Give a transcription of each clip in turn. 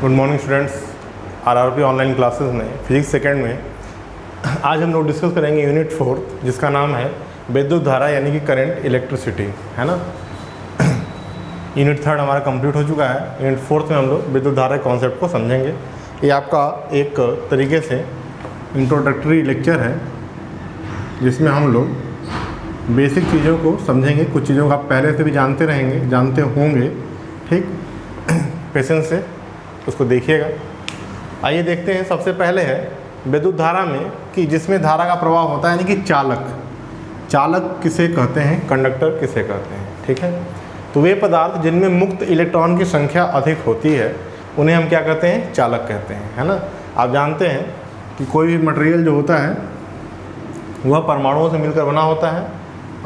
Good morning students. RRP online classes में physics second में आज हम लोग डिस्कस करेंगे यूनिट 4 जिसका नाम है विद्युत धारा यानी कि करंट इलेक्ट्रिसिटी, है ना। यूनिट 3 हमारा कंप्लीट हो चुका है। यूनिट 4 में हम लोग विद्युत धारा के कॉन्सेप्ट को समझेंगे। ये आपका एक तरीके से इंट्रोडक्टरी लेक्चर है जिसमें हम लोग बेसिक चीज़ों को समझेंगे। कुछ चीज़ों को आप पहले से भी जानते होंगे, ठीक। पेशेंस से उसको देखिएगा। आइए देखते हैं। सबसे पहले है विद्युत धारा में कि जिसमें धारा का प्रवाह होता है यानी कि चालक किसे कहते हैं, कंडक्टर किसे कहते हैं, ठीक है। तो वे पदार्थ जिनमें मुक्त इलेक्ट्रॉन की संख्या अधिक होती है उन्हें हम क्या कहते हैं, चालक कहते हैं, है ना। आप जानते हैं कि कोई भी मटेरियल जो होता है वह परमाणुओं से मिलकर बना होता है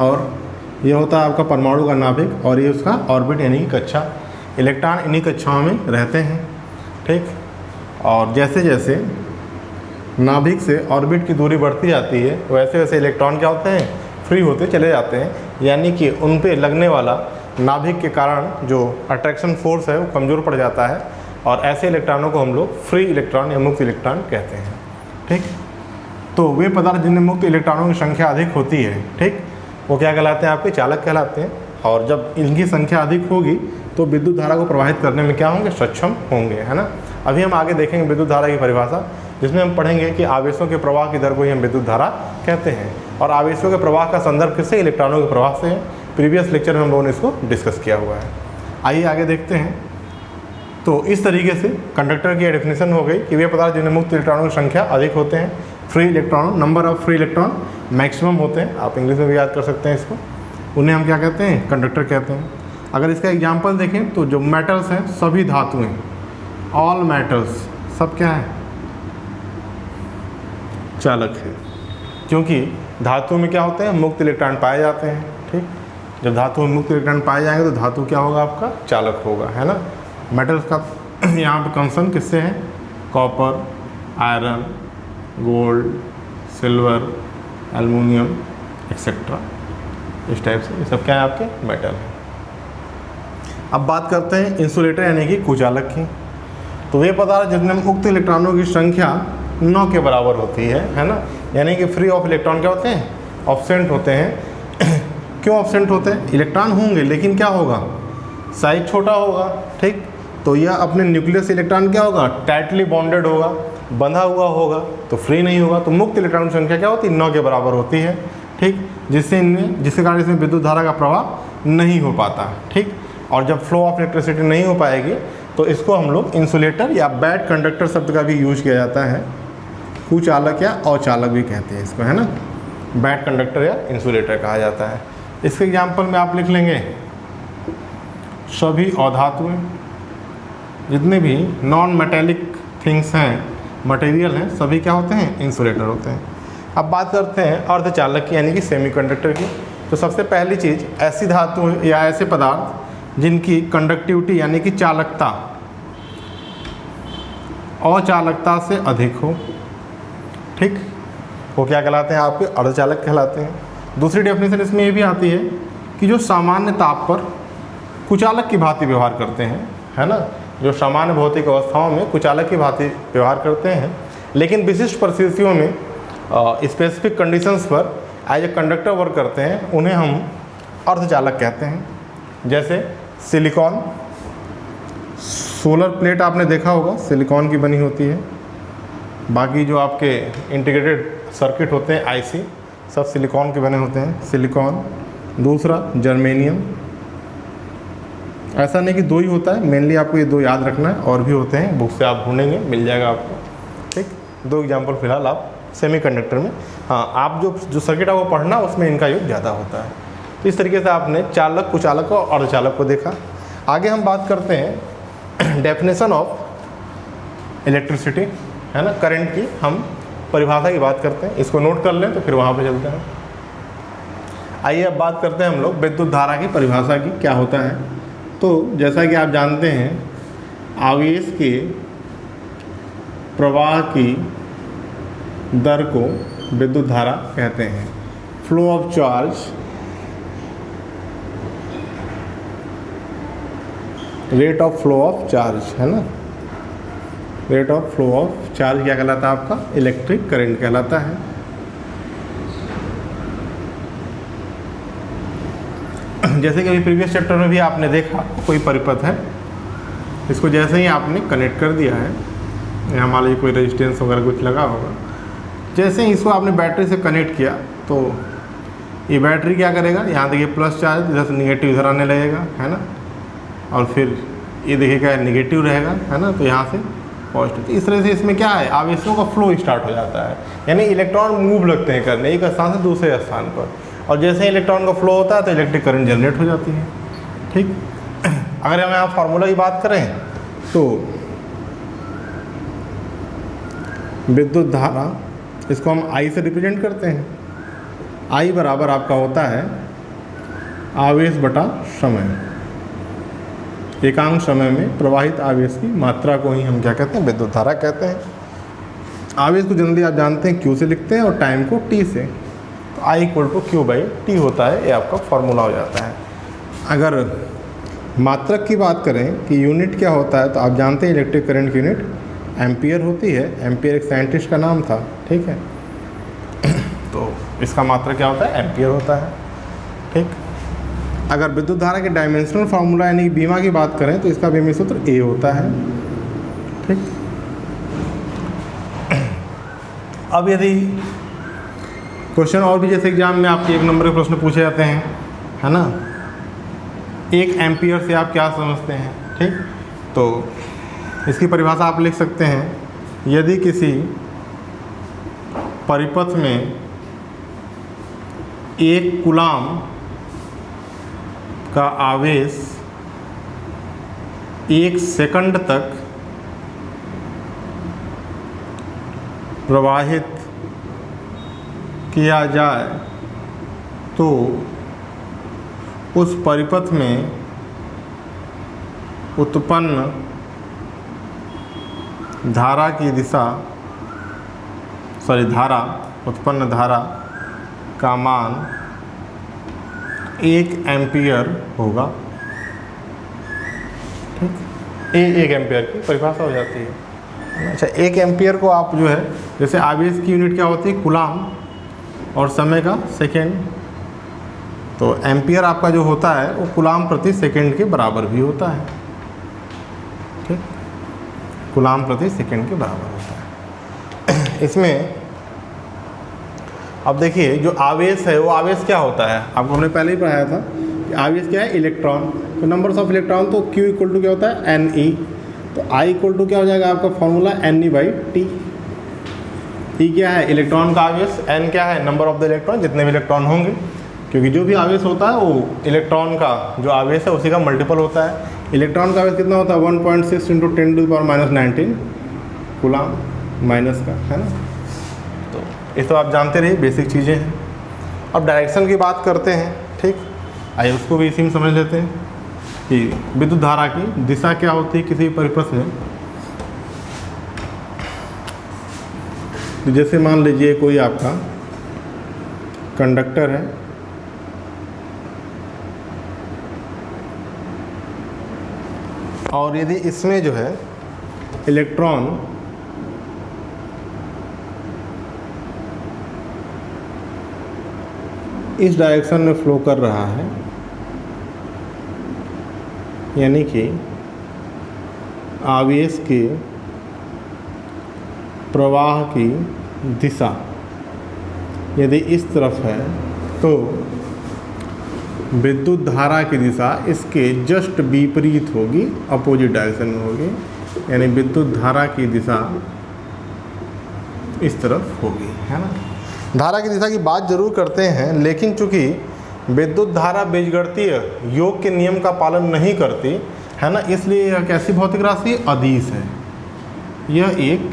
और ये होता है आपका परमाणु का नाभिक और ये उसका ऑर्बिट यानी कि कक्षा। इलेक्ट्रॉन इन्हीं कक्षाओं में रहते हैं, ठीक। और जैसे जैसे नाभिक से ऑर्बिट की दूरी बढ़ती जाती है वैसे वैसे इलेक्ट्रॉन क्या होते हैं, फ्री होते चले जाते हैं, यानी कि उन पे लगने वाला नाभिक के कारण जो अट्रैक्शन फोर्स है वो कमज़ोर पड़ जाता है और ऐसे इलेक्ट्रॉनों को हम लोग फ्री इलेक्ट्रॉन या मुक्त इलेक्ट्रॉन कहते हैं, ठीक। तो वे पदार्थ जिनमें मुक्त इलेक्ट्रॉनों की संख्या अधिक होती है, ठीक, वो क्या कहलाते हैं, आपके चालक कहलाते हैं। और जब इनकी संख्या अधिक होगी तो विद्युत धारा को प्रवाहित करने में क्या होंगे, सक्षम होंगे, है ना। अभी हम आगे देखेंगे विद्युत धारा की परिभाषा, जिसमें हम पढ़ेंगे कि आवेशों के प्रवाह की दर को ही हम विद्युत धारा कहते हैं और आवेशों के प्रवाह का संदर्भ किससे, इलेक्ट्रॉनों के प्रवाह से है। प्रीवियस लेक्चर में हम लोगों ने इसको डिस्कस किया हुआ है। आइए आगे देखते हैं। तो इस तरीके से कंडक्टर की डेफिनेशन हो गई कि वे पदार्थ जिनमें मुक्त इलेक्ट्रॉनों की संख्या अधिक होते हैं, free electron, number of free electron maximum होते हैं, आप इंग्लिश में भी याद कर सकते हैं इसको, उन्हें हम क्या कहते हैं, कंडक्टर कहते हैं। अगर इसका एग्जाम्पल देखें तो जो मेटल्स हैं, सभी धातुएं, ऑल मेटल्स, सब क्या है, चालक है। क्योंकि धातु में क्या होते हैं, मुक्त इलेक्ट्रॉन पाए जाते हैं, ठीक। जब धातु में मुक्त इलेक्ट्रॉन पाए जाएंगे तो धातु क्या होगा, आपका चालक होगा, है ना। मेटल्स का यहाँ पे कंसर्न किससे है, copper, iron, gold, silver, aluminium etcetera, इस टाइप से ये सब क्या है, आपके मेटल है। अब बात करते हैं इंसुलेटर यानी कि कुचालक की। तो वे पदार्थ जिनमें मुक्त इलेक्ट्रॉनों की संख्या 9 के बराबर होती है ना, यानी कि फ्री ऑफ इलेक्ट्रॉन क्या होते हैं, ऑब्सेंट होते हैं। क्यों ऑब्सेंट होते हैं, इलेक्ट्रॉन होंगे लेकिन क्या होगा, साइज छोटा होगा, ठीक। तो यह अपने न्यूक्लियस इलेक्ट्रॉन क्या होगा, टाइटली बॉन्डेड होगा, बंधा हुआ होगा, तो फ्री नहीं होगा। तो मुक्त इलेक्ट्रॉन की संख्या क्या होती है, 9 के बराबर होती है, ठीक। जिसके कारण इसमें विद्युत धारा का प्रवाह नहीं हो पाता, ठीक। और जब फ्लो ऑफ इलेक्ट्रिसिटी नहीं हो पाएगी तो इसको हम लोग इंसुलेटर या बैड कंडक्टर शब्द का भी यूज किया जाता है। कुचालक या अचालक भी कहते हैं इसको, है ना। बैड कंडक्टर या इंसुलेटर कहा जाता है। इसके एग्जाम्पल में आप लिख लेंगे सभी अधातुएं, जितने भी नॉन मेटेलिक थिंग्स हैं, मटेरियल हैं, सभी क्या होते हैं, इंसुलेटर होते हैं। अब बात करते हैं अर्धचालक की यानी कि सेमीकंडक्टर की। तो सबसे पहली चीज़, ऐसी धातु या ऐसे पदार्थ जिनकी कंडक्टिविटी यानी कि चालकता अचालकता से अधिक हो, ठीक, वो क्या कहलाते हैं, आपके अर्धचालक कहलाते हैं। दूसरी डेफिनेशन इसमें ये भी आती है कि जो सामान्य ताप पर कुचालक की भांति व्यवहार करते हैं, है ना, जो सामान्य भौतिक अवस्थाओं में कुचालक की भांति व्यवहार करते हैं, लेकिन विशिष्ट परिस्थितियों में स्पेसिफिक कंडीशंस पर एज ए कंडक्टर वर्क करते हैं, उन्हें हम अर्धचालक कहते हैं। जैसे सिलिकॉन, सोलर प्लेट आपने देखा होगा, सिलिकॉन की बनी होती है। बाकी जो आपके इंटीग्रेटेड सर्किट होते हैं, आईसी, सब सिलिकॉन के बने होते हैं, सिलिकॉन। दूसरा जर्मेनियम, ऐसा नहीं कि 2 ही होता है, मेनली आपको ये 2 याद रखना है, और भी होते हैं, बुक से आप ढूंढेंगे मिल जाएगा आपको, ठीक। 2 एग्जाम्पल फिलहाल आप सेमीकंडक्टर में, हाँ, आप जो सर्किट आपको पढ़ना उसमें इनका योग ज़्यादा होता है। तो इस तरीके से आपने चालक, कुचालक और अर्धचालक को देखा। आगे हम बात करते हैं डेफिनेशन ऑफ इलेक्ट्रिसिटी, है ना, करंट की हम परिभाषा की बात करते हैं। इसको नोट कर लें तो फिर वहाँ पे चलते हैं। आइए अब बात करते हैं हम लोग विद्युत धारा की परिभाषा की, क्या होता है। तो जैसा कि आप जानते हैं, आवेश के प्रवाह की दर को विद्युत धारा कहते हैं। Flow of charge, rate of flow of charge, है ना। Rate of flow of charge क्या कहलाता है आपका? इलेक्ट्रिक करंट कहलाता है। जैसे कि अभी प्रीवियस चैप्टर में भी आपने देखा, कोई परिपथ है, इसको जैसे ही आपने कनेक्ट कर दिया है, यहाँ मान लीजिए कोई रेजिस्टेंस वगैरह कुछ लगा होगा, जैसे ही इसको आपने बैटरी से कनेक्ट किया तो ये बैटरी क्या करेगा, यहाँ देखिए प्लस चार्ज, इधर से निगेटिव इधर आने लगेगा, है ना, और फिर ये देखिए क्या निगेटिव रहेगा, है ना, तो यहाँ से पॉजिटिव। तो इस तरह से इसमें क्या है, आवेशों का फ्लो स्टार्ट हो जाता है, यानी इलेक्ट्रॉन मूव लगते हैं करने एक स्थान से दूसरे स्थान पर, और जैसे इलेक्ट्रॉन का फ्लो होता है तो इलेक्ट्रिक करंट जनरेट हो जाती है। ठीक, अगर हम यहाँ फार्मूला की बात करें तो विद्युत धारा, इसको हम I से रिप्रेजेंट करते हैं। I बराबर आपका होता है आवेश बटा समय, एकांक समय में प्रवाहित आवेश की मात्रा को ही हम क्या कहते हैं, विद्युत धारा कहते हैं। आवेश को जनरली आप जानते हैं Q से लिखते हैं और टाइम को T से, तो I = Q/T होता है, ये आपका फॉर्मूला हो जाता है। अगर मात्रक की बात करें कि यूनिट क्या होता है, तो आप जानते हैं इलेक्ट्रिक करंट की यूनिट एम्पियर होती है। एम्पियर एक साइंटिस्ट का नाम था, ठीक है, तो इसका मात्रक क्या होता है, एम्पियर होता है। ठीक, अगर विद्युत धारा के डायमेंशनल फार्मूला यानी बीमा की बात करें तो इसका बीमा सूत्र A होता है। ठीक, अब यदि क्वेश्चन और भी जैसे एग्जाम में आपके 1 नंबर के प्रश्न पूछे जाते हैं, है ना, 1 एम्पियर से आप क्या समझते हैं? ठीक, तो इसकी परिभाषा आप लिख सकते हैं, यदि किसी परिपथ में 1 कूलाम का आवेश 1 सेकंड तक प्रवाहित किया जाए तो उस परिपथ में उत्पन्न धारा की दिशा, उत्पन्न धारा का मान 1 एम्पियर होगा। ठीक, 1 एम्पियर की परिभाषा हो जाती है। अच्छा, 1 एम्पियर को आप जो है, जैसे आवेश की यूनिट क्या होती है, कूलाम, और समय का सेकेंड, तो एम्पियर आपका जो होता है वो कूलाम प्रति सेकेंड के बराबर भी होता है। ठीक, कूलाम प्रति सेकेंड के बराबर होता है। इसमें अब देखिए, जो आवेश है वो आवेश क्या होता है, आपको हमने पहले ही पढ़ाया था कि आवेश क्या है, इलेक्ट्रॉन। तो नंबर्स ऑफ इलेक्ट्रॉन, तो Q = क्या होता है, Ne, तो I = क्या हो जाएगा आपका फॉर्मूला, Ne/T। E क्या है, इलेक्ट्रॉन का आवेश, N क्या है, नंबर ऑफ द इलेक्ट्रॉन, जितने भी इलेक्ट्रॉन होंगे, क्योंकि जो भी आवेश होता है वो इलेक्ट्रॉन का जो आवेश है उसी का मल्टीपल होता है। इलेक्ट्रॉन का आवेश कितना होता है, 1.6 × 10⁻⁻19 कूलाम माइनस का, है ना। तो ये तो आप जानते रहिए, बेसिक चीज़ें हैं। अब डायरेक्शन की बात करते हैं। ठीक, आइए उसको भी इसी में समझ लेते हैं कि विद्युत धारा की दिशा क्या होती है किसी परिपथ में। तो जैसे मान लीजिए कोई आपका कंडक्टर है, और यदि इसमें जो है इलेक्ट्रॉन इस डायरेक्शन में फ्लो कर रहा है, यानी कि आवेश के प्रवाह की दिशा यदि इस तरफ है, तो विद्युत धारा की दिशा इसके जस्ट विपरीत होगी, अपोजिट डायरेक्शन में होगी, यानी विद्युत धारा की दिशा इस तरफ होगी, है ना। धारा की दिशा की बात जरूर करते हैं, लेकिन चूंकि विद्युत धारा बीजगणितीय योग के नियम का पालन नहीं करती, है ना, इसलिए यह कैसी भौतिक राशि, अदिश है। यह एक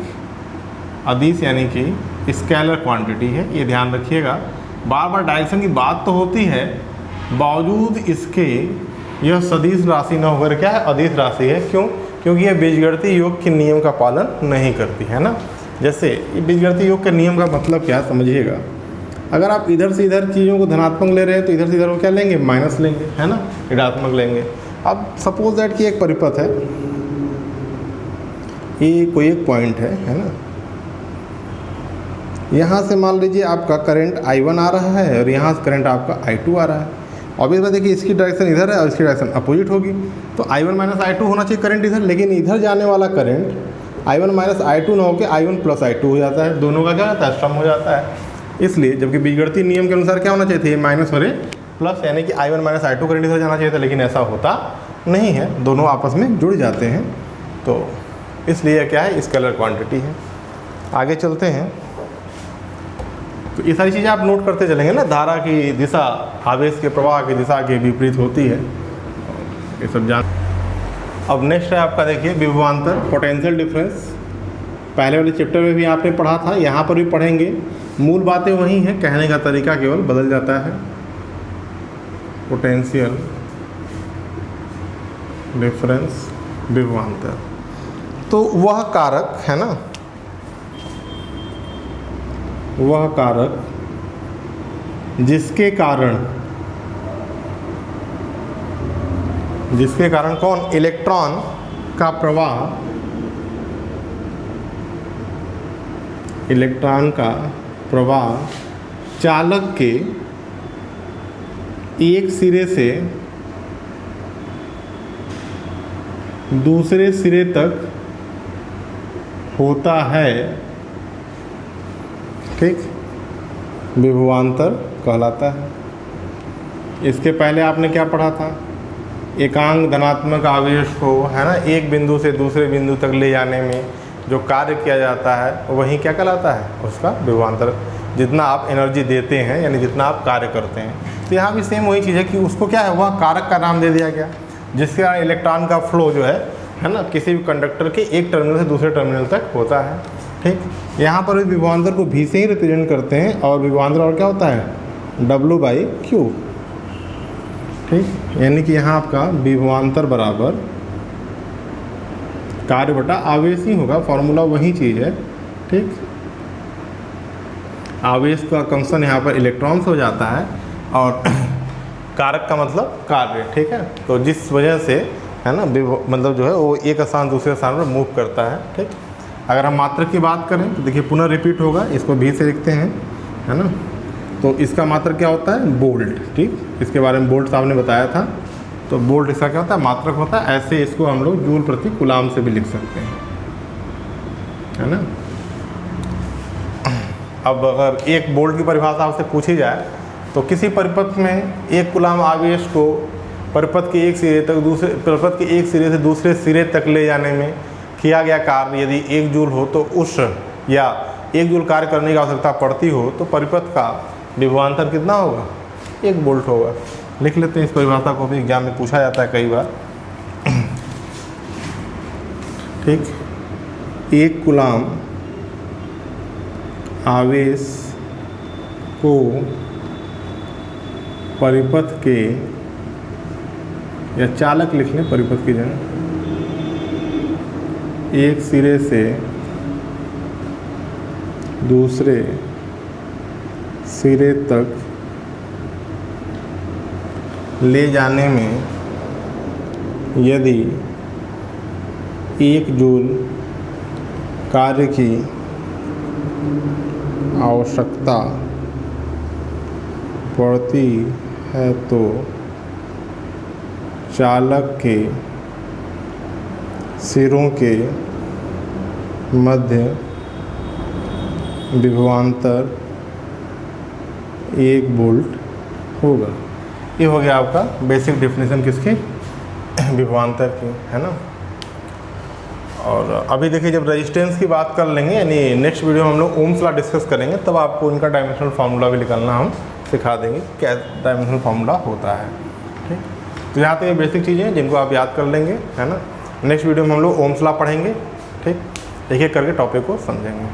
अदिश यानी कि स्केलर क्वांटिटी है, ये ध्यान रखिएगा। बार बार डायरेक्शन की बात तो होती है, बावजूद इसके यह सदिश राशि न होकर क्या है, अदिश राशि है। क्यों? क्योंकि यह बीजगणितीय योग के नियम का पालन नहीं करती, है ना। जैसे बीजगणितीय योग के नियम का मतलब क्या समझिएगा, अगर आप इधर से इधर चीज़ों को धनात्मक ले रहे हैं तो इधर से इधर को क्या लेंगे, माइनस लेंगे, है ना, ऋणात्मक लेंगे। अब सपोज दैट कि एक परिपथ है, ये कोई एक पॉइंट है ना। यहाँ से मान लीजिए आपका करंट I1 आ रहा है और यहाँ से करंट आपका I2 आ रहा है। ऑब्वियस बात है कि इसकी डायरेक्शन इधर है और इसकी डायरेक्शन अपोजिट होगी, तो I1 माइनस I2 होना चाहिए करंट इधर, लेकिन इधर जाने वाला करंट I1 माइनस I2 ना होकर I1 प्लस I2 हो जाता है, दोनों का क्या होता है, सम हो जाता है। इसलिए जबकि बीजगणितीय नियम के अनुसार क्या होना चाहिए था, ये माइनस और ये प्लस, यानी कि I1 माइनस I2 करंट इधर जाना चाहिए था, लेकिन ऐसा होता नहीं है, दोनों आपस में जुड़ जाते हैं। तो इसलिए क्या है, स्केलर क्वांटिटी है। आगे चलते हैं, तो ये सारी चीज़ें आप नोट करते चलेंगे ना। धारा की दिशा आवेश के प्रवाह की दिशा के विपरीत होती है, ये सब जान। अब नेक्स्ट है आपका, देखिए विभवांतर, पोटेंशियल डिफरेंस। पहले वाले चैप्टर में भी आपने पढ़ा था, यहाँ पर भी पढ़ेंगे, मूल बातें वही हैं, कहने का तरीका केवल बदल जाता है। पोटेंशियल डिफरेंस, विभवांतर, तो वह कारक है ना, वह कारक जिसके कारण कौन, इलेक्ट्रॉन का प्रवाह चालक के एक सिरे से दूसरे सिरे तक होता है, ठीक, विभवांतर कहलाता है। इसके पहले आपने क्या पढ़ा था, एकांक धनात्मक आवेश को, है ना, एक बिंदु से दूसरे बिंदु तक ले जाने में जो कार्य किया जाता है वही क्या कहलाता है, उसका विभवांतर। जितना आप एनर्जी देते हैं यानी जितना आप कार्य करते हैं, तो यहाँ भी सेम वही चीज़ है कि उसको क्या है, वह कारक का नाम दे दिया गया, जिसके कारण इलेक्ट्रॉन का फ्लो जो है ना, किसी भी कंडक्टर के एक टर्मिनल से दूसरे टर्मिनल तक होता है, ठीक। यहाँ पर विभवांतर को भी से ही रिप्रेजेंट करते हैं, और विभवांतर और क्या होता है, W/Q, ठीक। यानी कि यहाँ आपका विभवांतर बराबर कार्य बटा आवेश ही होगा, फॉर्मूला वही चीज़ है, ठीक। आवेश का कंसन यहाँ पर इलेक्ट्रॉन से हो जाता है, और कारक का मतलब कार्य, ठीक है। तो जिस वजह से है ना, मतलब जो है वो एक स्थान दूसरे स्थान पर मूव करता है, ठीक। अगर हम मात्रक की बात करें तो देखिए पुनः रिपीट होगा, इसको भी से लिखते हैं, है ना। तो इसका मात्रक क्या होता है, बोल्ट, ठीक। इसके बारे में बोल्ट साहब ने बताया था। तो बोल्ट इसका क्या होता है, मात्रक होता है। ऐसे इसको हम लोग जूल प्रति कूलाम से भी लिख सकते हैं, है ना। अब अगर एक बोल्ट की परिभाषा आपसे पूछी जाए तो किसी परिपथ में एक कूलाम आवेश को परिपथ के एक सिरे से दूसरे सिरे तक ले जाने में किया गया कार्य यदि 1 जूल हो, तो उस या 1 जूल कार्य करने की आवश्यकता पड़ती हो, तो परिपथ का विभवांतर कितना होगा, 1 वोल्ट होगा। लिख लेते हैं इस परिभाषा को भी, एग्जाम में पूछा जाता है कई बार, ठीक। 1 कूलाम आवेश को परिपथ के, या चालक लिख लें परिपथ की जगह, एक सिरे से दूसरे सिरे तक ले जाने में यदि 1 जूल कार्य की आवश्यकता पड़ती है, तो चालक के सिरों के मध्य विभवांतर 1 वोल्ट होगा। ये हो गया आपका बेसिक डेफिनेशन किसकी, विभवांतर की, है ना। और अभी देखिए जब रेजिस्टेंस की बात कर लेंगे, यानी नेक्स्ट वीडियो में हम लोग ओम्स लॉ डिस्कस करेंगे, तब आपको इनका डायमेंशनल फार्मूला भी निकालना हम सिखा देंगे, क्या डायमेंशनल फार्मूला होता है, ठीक। तो यहाँ तो ये बेसिक चीज़ें हैं जिनको आप याद कर लेंगे, है ना। नेक्स्ट वीडियो में हम लोग ओम्स लॉ पढ़ेंगे, ठीक। एक एक करके टॉपिक को समझेंगे।